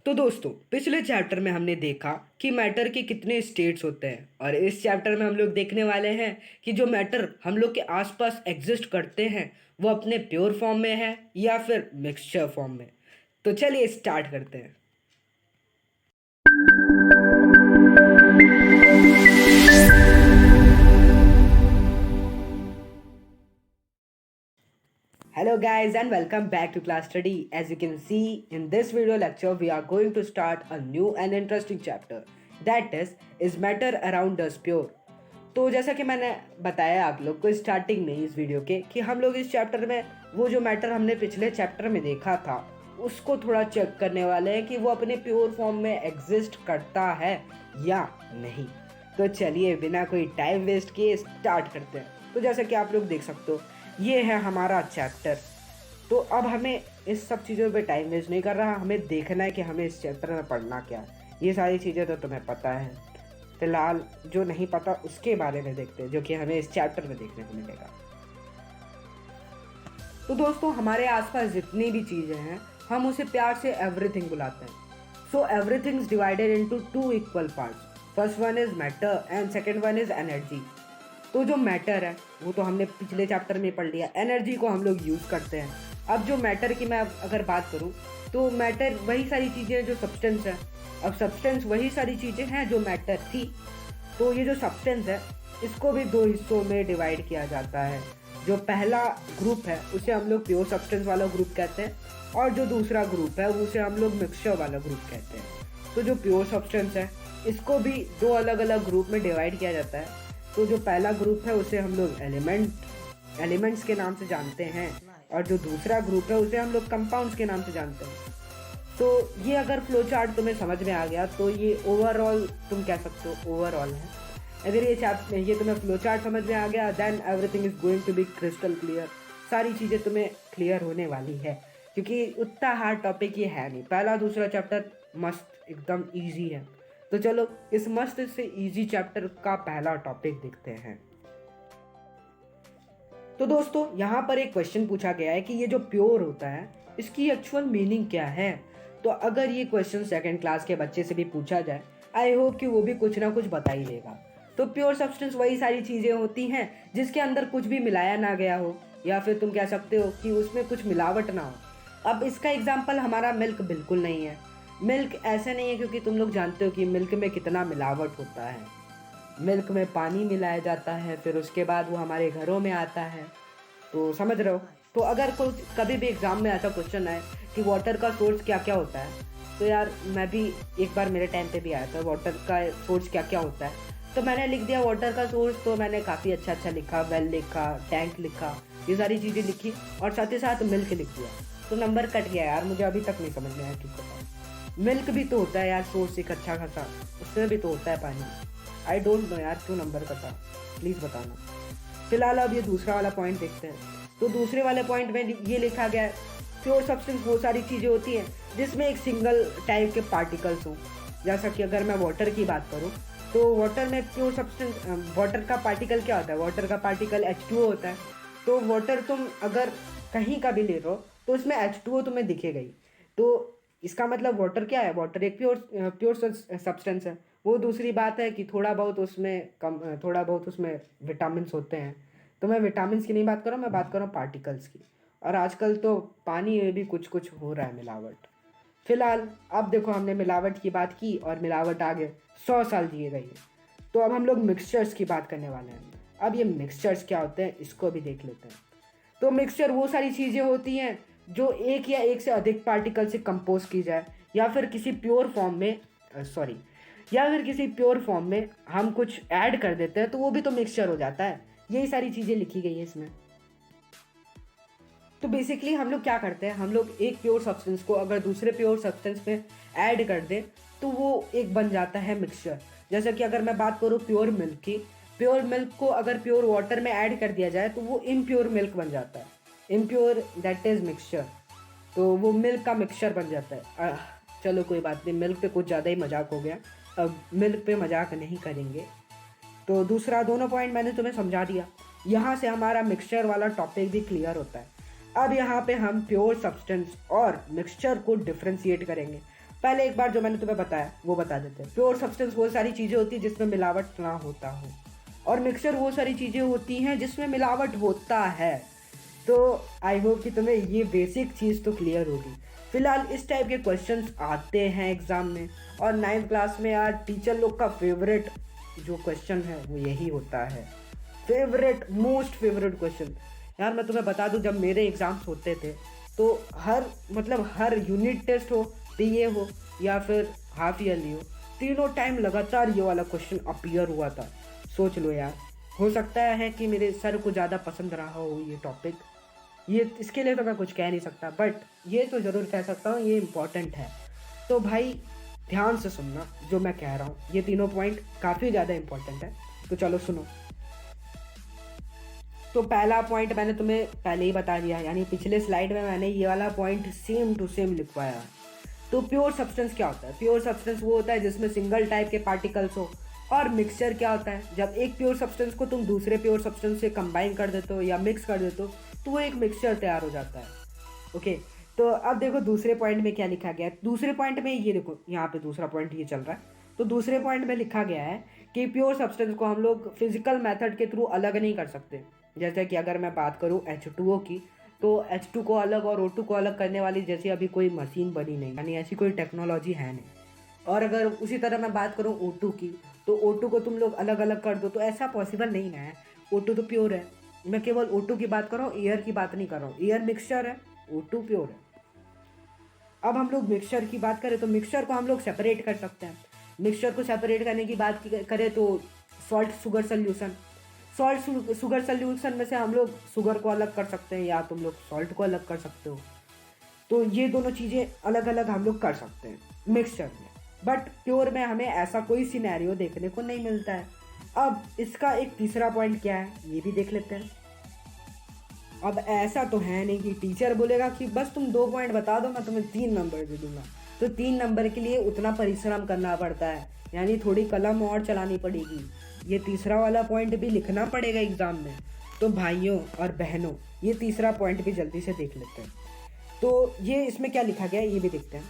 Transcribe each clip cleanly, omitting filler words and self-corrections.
तो दोस्तों, पिछले चैप्टर में हमने देखा कि मैटर के कितने स्टेट्स होते हैं और इस चैप्टर में हम लोग देखने वाले हैं कि जो मैटर हम लोग के आसपास एग्जिस्ट करते हैं वो अपने प्योर फॉर्म में है या फिर मिक्सचर फॉर्म में। तो चलिए स्टार्ट करते हैं। Hello guys and welcome back to class study. As you can see in this video lecture we are going to start a new and interesting chapter, that is matter around us pure। तो जैसा कि मैंने बताया आप लोग को starting में इस वीडियो के कि हम लोग इस चैप्टर में वो जो मैटर हमने पिछले चैप्टर में देखा था उसको थोड़ा चेक करने वाले हैं कि वो अपने प्योर फॉर्म में एग्जिस्ट करता है या नहीं। तो चलिए बिना कोई टाइम वेस्ट किए स्टार्ट करते हैं। तो जैसा कि आप लोग देख सकते हो ये है हमारा चैप्टर। तो अब हमें इस सब चीज़ों पे टाइम वेस्ट नहीं कर रहा, हमें देखना है कि हमें इस चैप्टर में पढ़ना क्या है। ये सारी चीज़ें तो तुम्हें पता है, फिलहाल जो नहीं पता उसके बारे में देखते हैं जो कि हमें इस चैप्टर में देखने को मिलेगा। तो दोस्तों, हमारे आसपास जितनी भी चीज़ें हैं हम उसे प्यार से एवरीथिंग बुलाते हैं। So everything is divided into two equal parts. First one is matter and second one is energy. तो जो मैटर है वो तो हमने पिछले चैप्टर में पढ़ लिया, एनर्जी को हम लोग यूज़ करते हैं। अब जो मैटर की मैं अगर बात करूँ तो मैटर वही सारी चीज़ें हैं जो सब्सटेंस है। अब सब्सटेंस वही सारी चीज़ें हैं जो मैटर थी। तो ये जो सब्सटेंस है इसको भी दो हिस्सों में डिवाइड किया जाता है। जो पहला ग्रुप है उसे हम लोग प्योर सब्सटेंस वाला ग्रुप कहते हैं और जो दूसरा ग्रुप है उसे हम लोग मिक्सचर वाला ग्रुप कहते हैं। तो जो प्योर सब्सटेंस है इसको भी दो अलग अलग ग्रुप में डिवाइड किया जाता है। तो जो पहला ग्रुप है उसे हम लोग एलिमेंट्स के नाम से जानते हैं और जो दूसरा ग्रुप है उसे हम लोग कंपाउंड्स के नाम से जानते हैं। तो ये अगर फ्लो चार्ट तुम्हें समझ में आ गया तो ये ओवरऑल तुम कह सकते हो ओवरऑल है। अगर ये तुम्हें फ्लो चार्ट समझ में आ गया then everything is going to be crystal clear. सारी चीज़ें तुम्हें क्लियर होने वाली है क्योंकि उतना हार्ड टॉपिक ये है नहीं। पहला दूसरा चैप्टर मस्त एकदम ईजी है। तो चलो इस मस्त से इजी चैप्टर का पहला टॉपिक देखते हैं। तो दोस्तों, यहाँ पर एक क्वेश्चन पूछा गया है कि ये जो प्योर होता है इसकी एक्चुअल मीनिंग क्या है। तो अगर ये क्वेश्चन सेकंड क्लास के बच्चे से भी पूछा जाए आई होप कि वो भी कुछ ना कुछ बता ही देगा। तो प्योर सब्सटेंस वही सारी चीज़ें होती हैं जिसके अंदर कुछ भी मिलाया ना गया हो या फिर तुम कह सकते हो कि उसमें कुछ मिलावट ना हो। अब इसका एग्जाम्पल हमारा मिल्क बिल्कुल नहीं है। मिल्क ऐसा नहीं है क्योंकि तुम लोग जानते हो कि मिल्क में कितना मिलावट होता है। मिल्क में पानी मिलाया जाता है फिर उसके बाद वो हमारे घरों में आता है। तो समझ रहे हो। तो अगर कोई कभी भी एग्ज़ाम में ऐसा क्वेश्चन आए कि वाटर का सोर्स क्या क्या होता है, तो यार मैं भी एक बार मेरे टाइम पे भी आया था वाटर का सोर्स क्या क्या होता है। तो मैंने लिख दिया वाटर का सोर्स, तो मैंने काफ़ी अच्छा लिखा, वेल लिखा, टैंक लिखा, ये सारी चीज़ें लिखी और साथ ही साथ मिल्क लिख दिया। तो नंबर कट गया यार, मुझे अभी तक नहीं समझ में आया ठीक बताओ। मिल्क भी तो होता है यार सोर्स एक अच्छा खासा, उसमें भी तो होता है पानी। आई डोंट नो यार क्यों नंबर कटा, प्लीज़ बताना। फिलहाल अब ये दूसरा वाला पॉइंट देखते हैं। तो दूसरे वाले पॉइंट में ये लिखा गया है प्योर सब्सटेंस वो सारी चीज़ें होती हैं जिसमें एक सिंगल टाइप के पार्टिकल्स हों। जैसा कि अगर मैं वाटर की बात करूँ तो वाटर में प्योर सब्सटेंस वाटर का पार्टिकल क्या होता है, वाटर का पार्टिकल H2O होता है। तो वाटर तुम अगर कहीं का भी ले रहे हो तो उसमें H2O तुम्हें दिखेगा ही। तो इसका मतलब वाटर क्या है, वाटर एक प्योर सब्सटेंस है। वो दूसरी बात है कि थोड़ा बहुत उसमें विटामिन होते हैं। तो मैं विटामिन की नहीं बात कर रहा हूँ, मैं बात कर रहा हूँ पार्टिकल्स की। और आजकल तो पानी में भी कुछ कुछ हो रहा है मिलावट। फिलहाल अब देखो हमने मिलावट की बात की और मिलावट आगे 100 साल जिए गई है। तो अब हम लोग मिक्सचर्स की बात करने वाले हैं। अब ये मिक्सचर्स क्या होते हैं इसको भी देख लेते हैं। तो मिक्सचर वो सारी चीज़ें होती हैं जो एक या एक से अधिक पार्टिकल से कंपोज की जाए या फिर किसी प्योर फॉर्म में हम कुछ ऐड कर देते हैं तो वो भी तो मिक्सचर हो जाता है। यही सारी चीज़ें लिखी गई है इसमें। तो बेसिकली हम लोग क्या करते हैं, हम लोग एक प्योर सब्सटेंस को अगर दूसरे प्योर सब्सटेंस में ऐड कर दें तो वो एक बन जाता है मिक्सचर। जैसे कि अगर मैं बात करूँ प्योर मिल्क की, प्योर मिल्क को अगर प्योर वाटर में ऐड कर दिया जाए तो वो इम्प्योर मिल्क बन जाता है। Impure that is mixture. तो वो मिल्क का मिक्सचर बन जाता है। चलो कोई बात नहीं, मिल्क पे कुछ ज़्यादा ही मजाक हो गया, अब मिल्क पे मजाक नहीं करेंगे। तो दूसरा दोनों पॉइंट मैंने तुम्हें समझा दिया। यहाँ से हमारा मिक्सचर वाला टॉपिक भी क्लियर होता है। अब यहाँ पे हम प्योर सब्सटेंस और मिक्सचर को डिफ्रेंशिएट करेंगे। पहले एक बार जो मैंने तुम्हें बताया वो बता देते हैं। प्योर सब्सटेंस वो सारी चीज़ें होती है जिसमें मिलावट ना होता हो, और मिक्सचर वो सारी चीज़ें होती हैं जिसमें मिलावट होता है। तो आई होप कि तुम्हें ये बेसिक चीज़ तो क्लियर होगी। फिलहाल इस टाइप के क्वेश्चंस आते हैं एग्ज़ाम में, और 9th क्लास में यार टीचर लोग का फेवरेट जो क्वेश्चन है वो यही होता है, फेवरेट मोस्ट फेवरेट क्वेश्चन। यार मैं तुम्हें बता दूं, जब मेरे एग्ज़ाम्स होते थे तो हर यूनिट टेस्ट हो, पीए हो या फिर हाफ ईयरली हो, तीनों टाइम लगातार ये वाला क्वेश्चन अपीयर हुआ था। सोच लो यार, हो सकता है कि मेरे सर को ज़्यादा पसंद रहा हो ये टॉपिक, ये इसके लिए तो मैं कुछ कह नहीं सकता, बट ये तो ज़रूर कह सकता हूँ ये इम्पॉर्टेंट है। तो भाई ध्यान से सुनना जो मैं कह रहा हूँ, ये तीनों पॉइंट काफ़ी ज़्यादा इम्पॉर्टेंट है। तो चलो सुनो। तो पहला पॉइंट मैंने तुम्हें पहले ही बता दिया, यानी पिछले स्लाइड में मैंने ये वाला पॉइंट सेम टू सेम लिखवाया। तो प्योर सब्सटेंस क्या होता है? प्योर सब्सटेंस वो होता है जिसमें सिंगल टाइप के पार्टिकल्स हो। और मिक्सचर क्या होता है? जब एक प्योर सब्सटेंस को तुम दूसरे प्योर सब्सटेंस से कंबाइन कर देते हो या मिक्स कर देते हो तो वो एक मिक्सचर तैयार हो जाता है। ओके, तो अब देखो दूसरे पॉइंट में क्या लिखा गया है। दूसरे पॉइंट में ये देखो, यहाँ पे दूसरा पॉइंट ये चल रहा है। तो दूसरे पॉइंट में लिखा गया है कि प्योर सब्सटेंस को हम लोग फिजिकल मेथड के थ्रू अलग नहीं कर सकते। जैसे कि अगर मैं बात करूँ H2O की, तो H2 को अलग और O2 को अलग करने वाली जैसे अभी कोई मशीन बनी नहीं, यानी ऐसी कोई टेक्नोलॉजी है नहीं। और अगर उसी तरह मैं बात करूँ O2 की, तो O2 को तुम लोग अलग अलग कर दो तो ऐसा पॉसिबल नहीं है। O2 तो प्योर है, मैं केवल O2 की बात कर रहा हूँ, एयर की बात नहीं कर रहा हूँ। एयर मिक्सचर है, O2 प्योर है। अब हम लोग मिक्सचर की बात करें तो मिक्सचर को हम लोग सेपरेट कर सकते हैं। मिक्सचर को सेपरेट करने की बात करें तो salt sugar solution, salt sugar solution में से हम लोग शुगर को अलग कर सकते हैं या तुम लोग सॉल्ट को अलग कर सकते हो। तो ये दोनों चीज़ें अलग अलग हम लोग कर सकते हैं मिक्सचर में, बट प्योर में हमें ऐसा कोई सिनेरियो देखने को नहीं मिलता है। अब इसका एक तीसरा पॉइंट क्या है ये भी देख लेते हैं। अब ऐसा तो है नहीं कि टीचर बोलेगा कि बस तुम 2 पॉइंट बता दो मैं तुम्हें 3 नंबर दे दूंगा। तो 3 नंबर के लिए उतना परिश्रम करना पड़ता है, यानी थोड़ी कलम और चलानी पड़ेगी। ये तीसरा वाला पॉइंट भी लिखना पड़ेगा एग्ज़ाम में। तो भाइयों और बहनों, ये तीसरा पॉइंट भी जल्दी से देख लेते हैं। तो ये इसमें क्या लिखा गया है ये भी देखते हैं।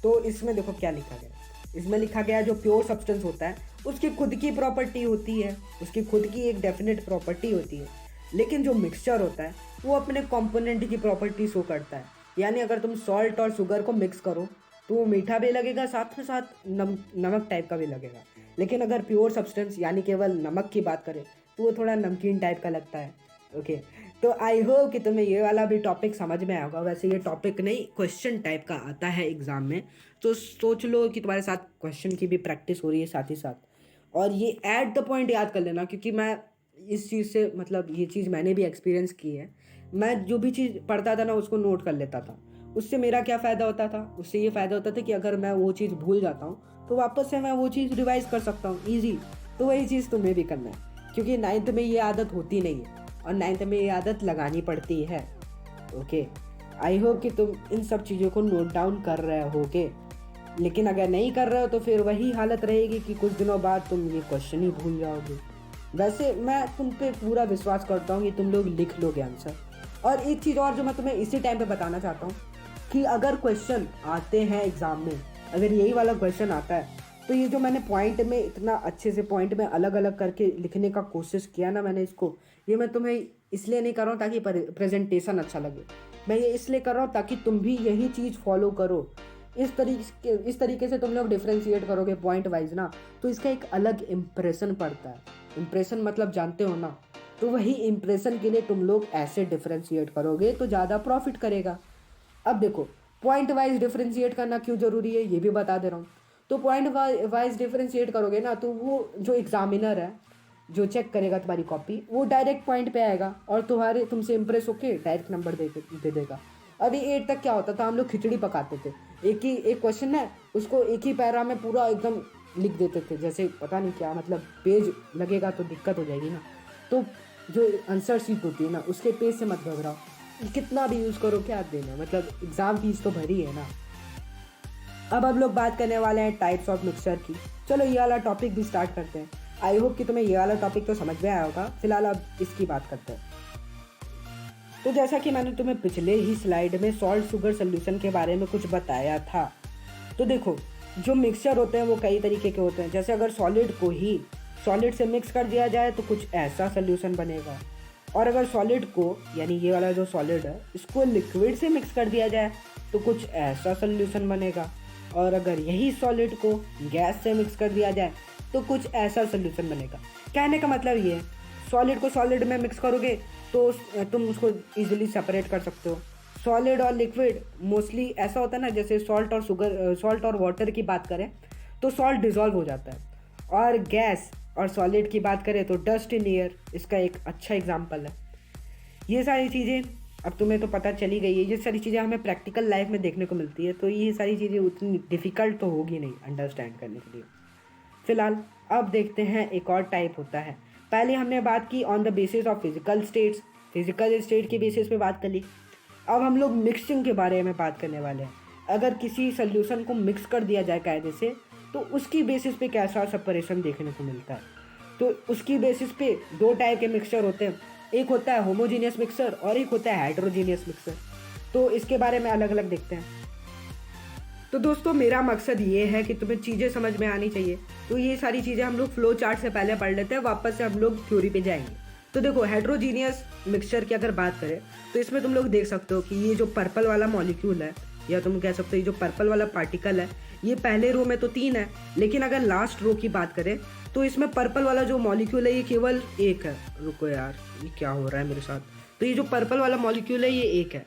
तो इसमें देखो क्या लिखा गया है। इसमें लिखा गया है जो प्योर सब्सटेंस होता है उसकी खुद की प्रॉपर्टी होती है, उसकी खुद की एक डेफिनेट प्रॉपर्टी होती है। लेकिन जो मिक्सचर होता है वो अपने कंपोनेंट की प्रॉपर्टी शो करता है। यानी अगर तुम सॉल्ट और शुगर को मिक्स करो तो वो मीठा भी लगेगा, साथ में साथ नमक टाइप का भी लगेगा। लेकिन अगर प्योर सब्सटेंस यानी केवल नमक की बात करें तो वो थोड़ा नमकीन टाइप का लगता है। ओके, तो आई होप कि तुम्हें ये वाला भी टॉपिक समझ में आया होगा। वैसे ये टॉपिक नहीं, क्वेश्चन टाइप का आता है एग्ज़ाम में, तो सोच लो कि तुम्हारे साथ क्वेश्चन की भी प्रैक्टिस हो रही है साथ ही साथ। और ये एट द पॉइंट याद कर लेना, क्योंकि मैं इस चीज़ से ये चीज़ मैंने भी एक्सपीरियंस की है। मैं जो भी चीज़ पढ़ता था ना उसको नोट कर लेता था। उससे मेरा क्या फ़ायदा होता था? उससे ये फ़ायदा होता था कि अगर मैं वो चीज़ भूल जाता हूँ तो वापस से मैं वो चीज़ रिवाइज कर सकता हूँ ईजी। तो वही चीज़ तुम्हें भी करना है, क्योंकि 9th में ये आदत होती नहीं है और 9th में ये आदत लगानी पड़ती है। ओके, आई होप कि तुम इन सब चीज़ों को नोट डाउन कर रहे होगे। लेकिन अगर नहीं कर रहे हो तो फिर वही हालत रहेगी कि कुछ दिनों बाद तुम ये क्वेश्चन ही भूल जाओगे। वैसे मैं तुम पे पूरा विश्वास करता हूँ कि तुम लोग लिख लोगे आंसर। और एक चीज़ और जो मैं तुम्हें इसी टाइम पे बताना चाहता हूँ कि अगर क्वेश्चन आते हैं एग्ज़ाम में, अगर यही वाला क्वेश्चन आता है तो ये जो मैंने पॉइंट में इतना अच्छे से पॉइंट में अलग अलग करके लिखने का कोशिश किया ना मैंने इसको, ये मैं तुम्हें इसलिए नहीं कर रहा हूँ ताकि प्रेजेंटेशन अच्छा लगे, मैं ये इसलिए कर रहा हूँ ताकि तुम भी यही चीज़ फॉलो करो। इस तरीके से तुम लोग डिफ्रेंशिएट करोगे पॉइंट वाइज ना, तो इसका एक अलग इम्प्रेशन पड़ता है। इम्प्रेशन मतलब जानते हो ना, तो वही इम्प्रेशन के लिए तुम लोग ऐसे डिफ्रेंशिएट करोगे तो ज़्यादा प्रॉफिट करेगा। अब देखो पॉइंट वाइज डिफ्रेंशिएट करना क्यों ज़रूरी है ये भी बता दे रहा हूँ। तो पॉइंट वाइज डिफ्रेंशिएट करोगे ना तो वो जो एग्जामिनर है जो चेक करेगा तुम्हारी कॉपी, वो डायरेक्ट पॉइंट पे आएगा और तुमसे इम्प्रेस होके डायरेक्ट नंबर दे देगा। अभी 8 तक क्या होता था, हम लोग खिचड़ी पकाते थे। एक क्वेश्चन है उसको एक ही पैरा में पूरा एकदम लिख देते थे, जैसे पता नहीं क्या, मतलब पेज लगेगा तो दिक्कत हो जाएगी ना। तो जो आंसर शीट होती है ना उसके पेज से मत घबराओ, कितना भी यूज़ करो क्या देना, मतलब एग्ज़ाम फीस तो भरी है ना। अब हम लोग बात करने वाले हैं टाइप्स ऑफ मिक्सचर की। चलो ये वाला टॉपिक भी स्टार्ट करते हैं। आई होप कि तुम्हें ये वाला टॉपिक तो समझ में आया होगा। फिलहाल अब इसकी बात करते हैं। तो जैसा कि मैंने तुम्हें पिछले ही स्लाइड में सॉल्ट शुगर सोल्यूशन के बारे में कुछ बताया था, तो देखो जो मिक्सचर होते हैं वो कई तरीके के होते हैं। जैसे अगर सॉलिड को ही सॉलिड से मिक्स कर दिया जाए तो कुछ ऐसा सोल्यूशन बनेगा, और अगर सॉलिड को यानी ये वाला जो सॉलिड है इसको लिक्विड से मिक्स कर दिया जाए तो कुछ ऐसा सोल्यूशन बनेगा, और अगर यही सॉलिड को गैस से मिक्स कर दिया जाए तो कुछ ऐसा सोल्यूशन बनेगा। कहने का मतलब ये है, सॉलिड को सॉलिड में मिक्स करोगे तो तुम उसको इजीली सेपरेट कर सकते हो। सॉलिड और लिक्विड मोस्टली ऐसा होता है ना, जैसे सॉल्ट और वाटर की बात करें तो सॉल्ट डिज़ोल्व हो जाता है, और गैस और सॉलिड की बात करें तो डस्ट इन एयर इसका एक अच्छा एग्जांपल है। ये सारी चीज़ें अब तुम्हें तो पता चली गई है, ये सारी चीज़ें हमें प्रैक्टिकल लाइफ में देखने को मिलती है, तो ये सारी चीज़ें उतनी डिफ़िकल्ट तो होगी नहीं अंडरस्टैंड करने के लिए। फिलहाल अब देखते हैं एक और टाइप होता है। पहले हमने बात की on the basis of physical states, physical state के बेसिस पे बात कर ली। अब हम लोग मिक्सिंग के बारे में बात करने वाले हैं। अगर किसी सोल्यूशन को मिक्स कर दिया जाए कायदे से तो उसकी बेसिस पे कैसा सेपरेशन देखने को मिलता है। तो उसकी बेसिस पे दो टाइप के मिक्सचर होते हैं, एक होता है होमोजीनियस मिक्सर और एक होता है हेटेरोजीनियस मिक्सर। तो इसके बारे में अलग अलग देखते हैं। तो दोस्तों मेरा मकसद ये है कि तुम्हें चीज़ें समझ में आनी चाहिए, तो ये सारी चीज़ें हम लोग फ्लो चार्ट से पहले पढ़ लेते हैं, वापस से हम लोग थ्योरी पे जाएंगे। तो देखो हेटेरोजीनियस मिक्सचर की अगर बात करें तो इसमें तुम लोग देख सकते हो कि ये जो पर्पल वाला मॉलिक्यूल है, या तुम कह सकते हो ये जो पर्पल वाला पार्टिकल है, ये पहले रो में तो 3 है, लेकिन अगर लास्ट रो की बात करें तो इसमें पर्पल वाला जो मॉलिक्यूल है ये केवल 1 है। रुको यार, ये क्या हो रहा है मेरे साथ। तो ये जो पर्पल वाला मॉलिक्यूल है ये 1 है।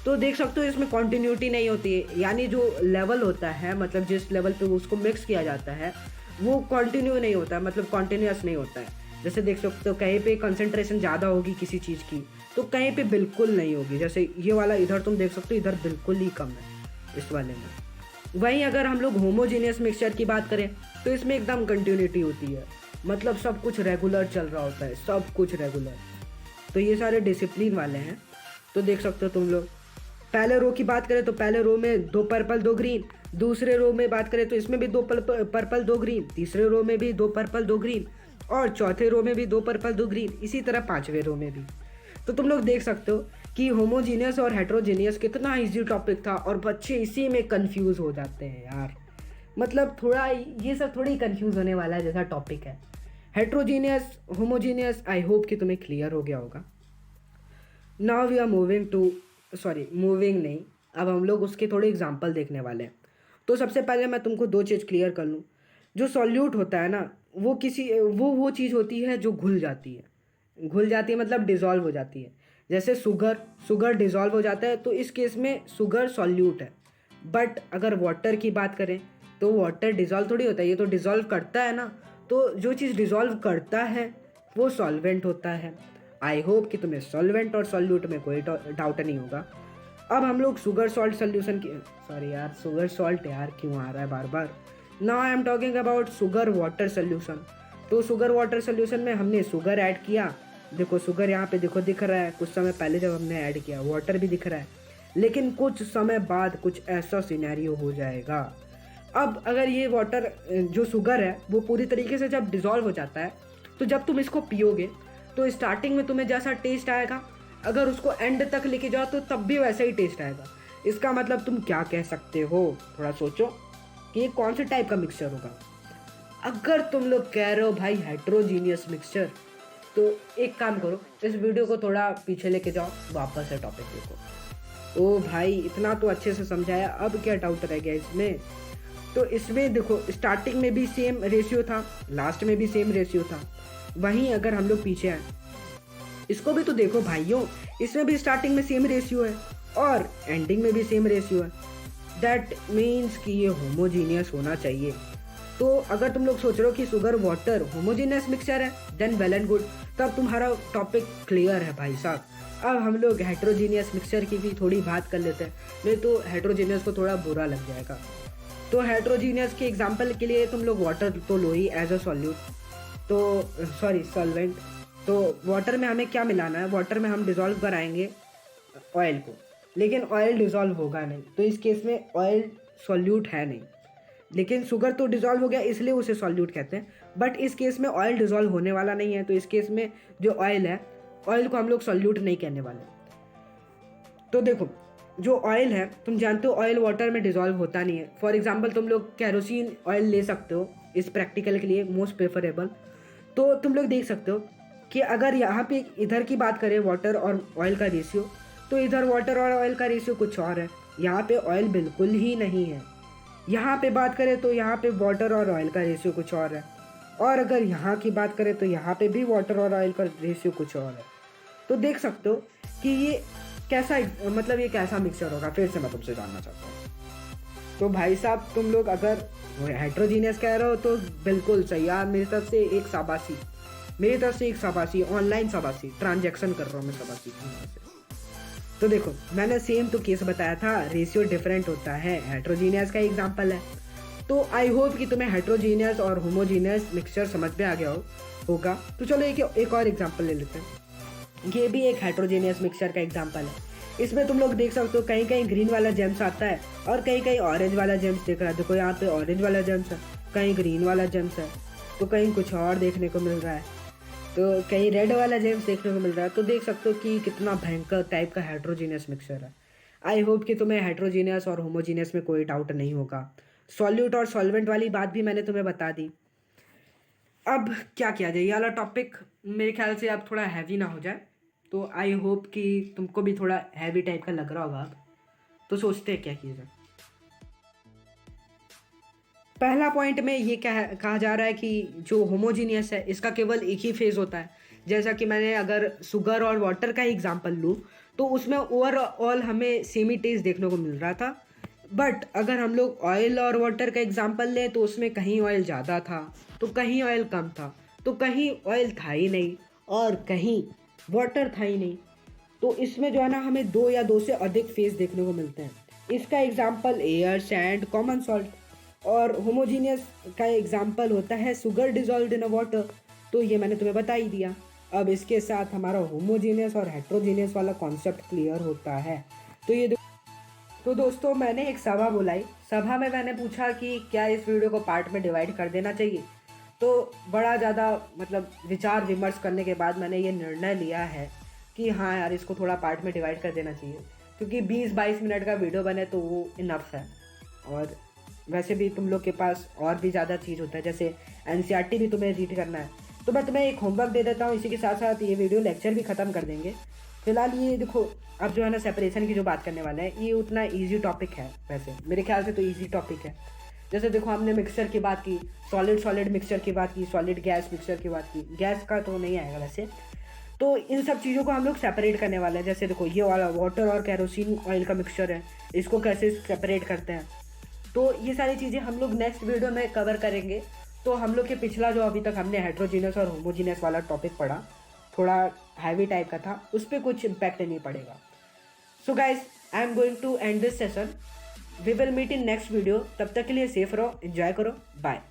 तो देख सकते हो इसमें कॉन्टिन्यूटी नहीं होती है, यानी जो लेवल होता है, मतलब जिस लेवल पे उसको मिक्स किया जाता है वो कंटिन्यू नहीं होता है, मतलब कॉन्टिन्यूस नहीं होता है। जैसे देख सकते हो कहीं पे कंसंट्रेशन ज़्यादा होगी किसी चीज़ की तो कहीं पे बिल्कुल नहीं होगी। जैसे ये वाला इधर तुम देख सकते हो इधर बिल्कुल ही कम है इस वाले में। वहीं अगर हम लोग होमोजीनियस मिक्सचर की बात करें तो इसमें एकदम कंटिन्यूटी होती है, मतलब सब कुछ रेगुलर चल रहा होता है, सब कुछ रेगुलर। तो ये सारे डिसिप्लिन वाले हैं। तो देख सकते हो तुम लोग पहले रो की बात करें तो पहले रो में 2 पर्पल 2 ग्रीन, दूसरे रो में बात करें तो इसमें भी 2 पर्पल 2 ग्रीन, तीसरे रो में भी 2 पर्पल 2 ग्रीन, और चौथे रो में भी 2 पर्पल 2 ग्रीन, इसी तरह 5वें रो में भी। तो तुम लोग देख सकते हो कि होमोजीनियस और हेटेरोजीनियस कितना इजी टॉपिक था, और बच्चे इसी में कंफ्यूज हो जाते हैं यार। मतलब थोड़ा ये सब थोड़ी कंफ्यूज होने वाला है जैसा टॉपिक है। हेटेरोजीनियस होमोजीनियस आई होप कि तुम्हें क्लियर हो गया होगा। नाउ वी आर मूविंग नहीं, अब हम लोग उसके थोड़े एग्जाम्पल देखने वाले हैं। तो सबसे पहले मैं तुमको 2 चीज़ क्लियर कर लूँ। जो सॉल्यूट होता है ना वो वो चीज़ होती है जो घुल जाती है, मतलब डिज़ोल्व हो जाती है। जैसे शुगर डिज़ोल्व हो जाता है, तो इस केस में शुगर सॉल्यूट है। बट अगर वाटर की बात करें तो वाटर डिज़ोल्व थोड़ी होता है, ये तो डिज़ोल्व करता है ना। तो जो चीज़ डिज़ोल्व करता है वो सॉल्वेंट होता है। आई होप कि तुम्हें सॉल्वेंट और सॉल्यूट में कोई डाउट नहीं होगा। अब हम लोग शुगर सॉल्ट सोल्यूशन की शुगर सॉल्ट यार क्यों आ रहा है बार बार। Now I am talking about sugar water solution. तो शुगर वाटर सोल्यूशन में हमने शुगर ऐड किया, देखो शुगर यहाँ पे देखो दिख रहा है, कुछ समय पहले जब हमने ऐड किया वाटर भी दिख रहा है, लेकिन कुछ समय बाद कुछ ऐसा सिनेरियो हो जाएगा। अब अगर ये वाटर जो शुगर है वो पूरी तरीके से जब डिज़ोल्व हो जाता है, तो जब तुम इसको पियोगे तो स्टार्टिंग में तुम्हें जैसा टेस्ट आएगा, अगर उसको एंड तक लेके जाओ तो तब भी वैसा ही टेस्ट आएगा। इसका मतलब तुम क्या कह सकते हो, थोड़ा सोचो कि ये कौन से टाइप का मिक्सचर होगा। अगर तुम लोग कह रहे हो भाई हेटेरोजीनियस मिक्सचर, तो एक काम करो, इस वीडियो को थोड़ा पीछे लेके जाओ, वापस से टॉपिक देखो। ओ भाई इतना तो अच्छे से समझाया, अब क्या डाउट रह गया इसमें। तो इसमें देखो स्टार्टिंग में भी सेम रेशियो था, लास्ट में भी सेम रेशियो था। वहीं अगर हम लोग पीछे आए, इसको भी तो देखो भाइयों, इसमें भी स्टार्टिंग में सेम रेशियो है और एंडिंग में भी सेम रेशियो है। दैट मीन्स कि ये होमोजीनियस होना चाहिए। तो अगर तुम लोग सोच रहे हो कि शुगर वाटर होमोजीनियस मिक्सचर है, देन वेल एंड गुड, तब तुम्हारा टॉपिक क्लियर है भाई साहब। अब हम लोग हेटेरोजीनियस मिक्सचर की भी थोड़ी बात कर लेते हैं, नहीं तो हेटेरोजीनियस को थोड़ा बुरा लग जाएगा। तो हेटेरोजीनियस के एग्जाम्पल के लिए तुम लोग वाटर तो लो ही एज अ सॉल्यूट, तो सॉल्वेंट। तो वाटर में हमें क्या मिलाना है, वाटर में हम डिज़ोल्व कराएंगे ऑयल को, लेकिन ऑयल डिज़ोल्व होगा नहीं, तो इस केस में ऑयल सॉल्यूट है नहीं। लेकिन शुगर तो डिज़ोल्व हो गया इसलिए उसे सॉल्यूट कहते हैं, बट इस केस में ऑयल डिज़ोल्व होने वाला नहीं है, तो इस केस में जो ऑयल है, ऑयल को हम लोग सॉल्यूट नहीं कहने वाले। तो देखो, जो ऑयल है तुम जानते हो ऑयल वाटर में डिजॉल्व होता नहीं है। फॉर एग्जांपल तुम लोग कैरोसिन ऑयल ले सकते हो इस प्रैक्टिकल के लिए मोस्ट प्रेफरेबल। तो तुम लोग देख सकते हो कि अगर यहाँ पे इधर की बात करें वाटर और ऑयल का रेशियो, तो इधर वाटर और ऑयल का रेशियो कुछ और है, यहाँ पे ऑयल बिल्कुल ही नहीं है। यहाँ पे बात करें तो यहाँ पे वाटर और ऑयल का रेशियो कुछ और है, और अगर यहाँ की बात करें तो यहाँ पे भी वाटर और ऑयल का रेशियो कुछ और है। तो देख सकते हो कि ये कैसा, मतलब ये कैसा मिक्सचर होगा। फिर से मैं तुमसे जानना चाहता हूँ। तो भाई साहब तुम लोग अगर हेट्रोजीनियस कह रहे हो तो बिल्कुल सही यार, मेरी तरफ से एक शाबाशी, मेरी तरफ से एक शाबाशी, ऑनलाइन शाबाशी, ट्रांजैक्शन कर रहा हूँ मैं शाबाशी की वजह से। तो देखो मैंने सेम तो केस बताया था, रेशियो डिफरेंट होता है, हेट्रोजीनियस का एग्जांपल है। तो आई होप कि तुम्हें हेट्रोजीनियस और होमोजीनियस मिक्सचर समझ में आ गया होगा। तो चलो एक और एग्जांपल ले लेते हैं। ये भी एक हेट्रोजीनियस मिक्सचर का एग्जांपल है। इसमें तुम लोग देख सकते हो कहीं कहीं ग्रीन वाला जेम्स आता है और कहीं कहीं ऑरेंज वाला जेम्स दिख रहा है। देखो यहाँ पे ऑरेंज वाला जेम्स है, कहीं ग्रीन वाला जेम्स है, तो कहीं कुछ और देखने को मिल रहा है, तो कहीं रेड वाला जेम्स देखने को मिल रहा है। तो देख सकते हो कि कितना भयंकर टाइप का हेट्रोजीनियस मिक्सचर है। आई होप कि तुम्हें हेट्रोजीनियस और होमोजीनियस में कोई डाउट नहीं होगा। सॉल्यूट और सॉल्वेंट वाली बात भी मैंने तुम्हें बता दी। अब क्या किया जाए, ये वाला टॉपिक मेरे ख्याल से अब थोड़ा हैवी ना हो जाए, तो आई होप कि तुमको भी थोड़ा हैवी टाइप का लग रहा होगा अब। तो सोचते हैं क्या किया जाए। पहला पॉइंट में ये कहा जा रहा है कि जो होमोजीनियस है इसका केवल एक ही फेज होता है। जैसा कि मैंने अगर शुगर और वाटर का एग्जांपल लूँ तो उसमें ओवरऑल हमें सेमी टेस्ट देखने को मिल रहा था। बट अगर हम लोग ऑयल और वाटर का एग्जांपल लें तो उसमें कहीं ऑयल ज़्यादा था तो कहीं ऑयल कम था, तो कहीं ऑयल था ही नहीं और कहीं वाटर था ही नहीं। तो इसमें जो है ना हमें दो या दो से अधिक फेज देखने को मिलते हैं। इसका example air, sand, common salt. और होमोजीनियस का एग्जांपल होता है शुगर डिजॉल्व्ड इन अ वाटर। तो ये मैंने तुम्हें बता ही दिया। अब इसके साथ हमारा होमोजीनियस और हेट्रोजीनियस वाला कॉन्सेप्ट क्लियर होता है। तो ये तो दोस्तों मैंने एक सभा बुलाई, सभा में मैंने पूछा कि क्या इस वीडियो को पार्ट में डिवाइड कर देना चाहिए। तो बड़ा ज़्यादा मतलब विचार विमर्श करने के बाद मैंने ये निर्णय लिया है कि हाँ यार इसको थोड़ा पार्ट में डिवाइड कर देना चाहिए, क्योंकि 20-22 मिनट का वीडियो बने तो वो इनफ है। और वैसे भी तुम लोग के पास और भी ज़्यादा चीज़ होता है, जैसे एनसीईआरटी भी तुम्हें रीड करना है। तो मैं तुम्हें एक होमवर्क दे देता हूँ, इसी के साथ साथ ये वीडियो लेक्चर भी ख़त्म कर देंगे। फिलहाल ये देखो, अब जो है ना सेपरेशन की जो बात करने वाले हैं ये उतना ईजी टॉपिक है, वैसे मेरे ख्याल से तो ईजी टॉपिक है। जैसे देखो हमने मिक्सचर की बात की, सॉलिड मिक्सचर की बात की, सॉलिड गैस मिक्सचर की बात की, गैस का तो नहीं आएगा वैसे। तो इन सब चीज़ों को हम लोग सेपरेट करने वाले हैं। जैसे देखो ये वाला वाटर और कैरोसिन ऑयल का मिक्सचर है, इसको कैसे सेपरेट करते हैं। तो ये सारी चीज़ें हम लोग नेक्स्ट वीडियो में कवर करेंगे। तो हम लोग के पिछला जो अभी तक हमने हेट्रोजीनियस और होमोजीनियस वाला टॉपिक पढ़ा, थोड़ा हैवी टाइप का था, उस पर कुछ इम्पैक्ट नहीं पड़ेगा। So guys I am going to end this session. We will meet in next video. तब तक के लिए सेफ रहो, एंजॉय करो, बाय।